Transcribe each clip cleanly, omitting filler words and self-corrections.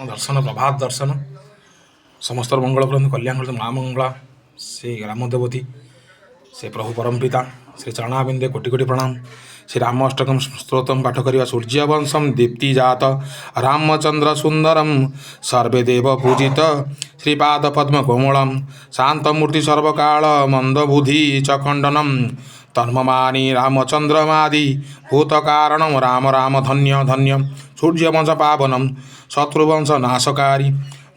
दर्शन प्रभात दर्शन समस्त मंगल करते कल्याण करते माँ मंगला श्री ग्राम देवती से प्रभु परमपिता श्री चरणाबिंदे कोटि कोटि प्रणाम। श्री रामाष्टकम स्त्रोत्रम पाठ करवा सूर्यवंशम दीप्ति जात रामचंद्र सुंदरम सर्वे देव पूजित श्रीपाद पद्म कोमलम शांतमूर्ति सर्वकाल मंदबुद्धि च खंडनम तन्ममानी रामचंद्रमादि भूत कारणम राम राम धन्य धन्य सूर्यवंश पावनम शत्रुवंश नाशकारी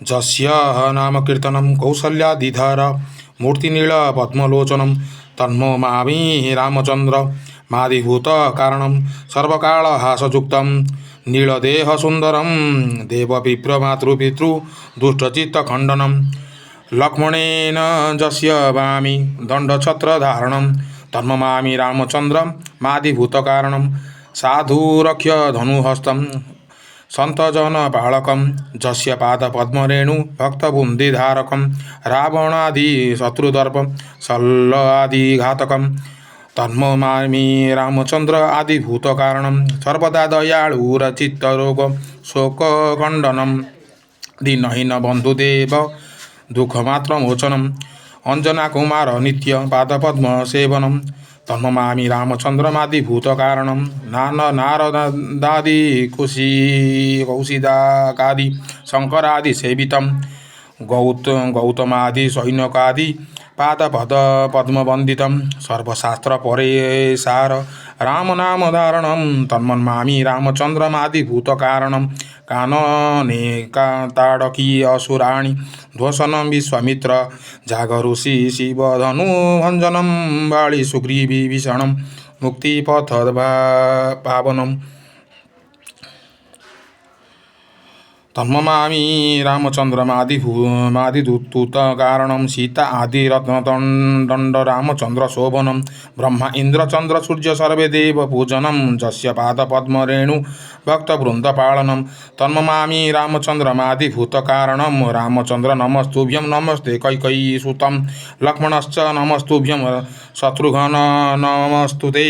जस्य नाम कीर्तनम कौसल्यादिधर मूर्तिनील पद्मलोचनम तन्मो मामी रामचंद्र मादिभूत कारणम सर्वकाल हासयुक्तम नीलदेह सुंदरम देव विप्र मातृपितृ दुष्टचित्त खंडनम लक्ष्मणेन जस्य वामी दंडछत्र धारणम तन्ममामी रामचंद्र मादिभूत कारणम साधुरक्ष्य धनुहस्तम संतजन बालकम जस्य पाद पद्मरेणु भक्तबुन्दिधारकम रावणादि शत्रुदर्प शल्ल आदि घातकम तन्ममामि रामचंद्र आदिभूत कारणम सर्वदा दयालुरचित्तरोग शोकखण्डनम दीनहीन बन्धुदेव दुःखमात्रमोचनम अंजना कुमार नित्य पादपद्म सेवनम तन्ममामि रामचंद्रमादिभूत कारणम नारदादि कौशिदाकादि शंकरादि सेवितम गौतमादि सैनकादि पादपद पद्मवंदितम सर्वशास्त्र परेशार राम नाम धारणम तन्मन्मामि रामचंद्रमादिभूत कारणम कानने ताड़की असुराणि ध्वसनम विश्वामित्र जागरुषि शिवधनु भंजनम बाली सुग्रीवी भीषणम मुक्तिपथ पावनम तन्ममामि रामचंद्रमादिदूत कारणम सीता आदि रत्नदंड रामचंद्र शोभनम ब्रह्मा इंद्र चंद्र सूर्य सर्वे देव पूजनम जस्य पाद पद्म रेणु भक्त वृंद पालनम तन्ममामि रामचंद्रमादिभूत कारणम रामचंद्र नमस्तुभ्यं नमस्ते कैकेयी सुतम लक्ष्मणश्च नमस्तुभ्यं शत्रुघ्न नमस्तुते।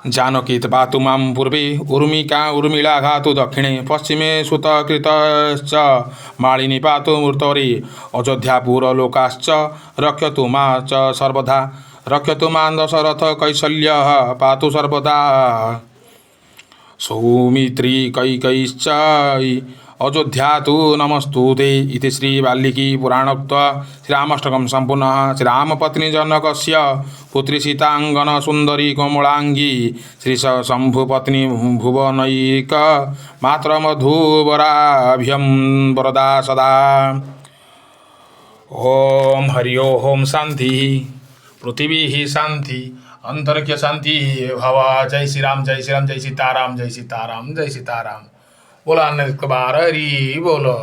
जानकी पातु मां पूर्वे उर्मिका उर्मिला घातु दक्षिणे पश्चिमे सुतकृतश्च मालिनी पातु मूर्तरे अयोध्यापुरलोकाश्च रक्षतु मा च सर्वदा रक्षतु मां दशरथ कैसल्यः पातु सर्वदा सौमित्री कैकैश्च अयोध्या तो नमस्तुते इति श्री वाल्मीकि पुराणोक्त श्रीरामाष्टकम संपूर्ण श्रीरामपत्नी जनकस्य पुत्री सीतांगन सुंदरी कोमलांगी श्री शंभुपत्नी भुवनैक मात्र मधुवराभ्यम वरदा सदा। ओम हरि ओम शांति पृथ्वी ही शांति अंतरिक्ष शांति भव। जय श्री राम जय श्री राम जय सीताराम जय सीताराम जय सीताराम। बोला अन्न बार हरी बोलो।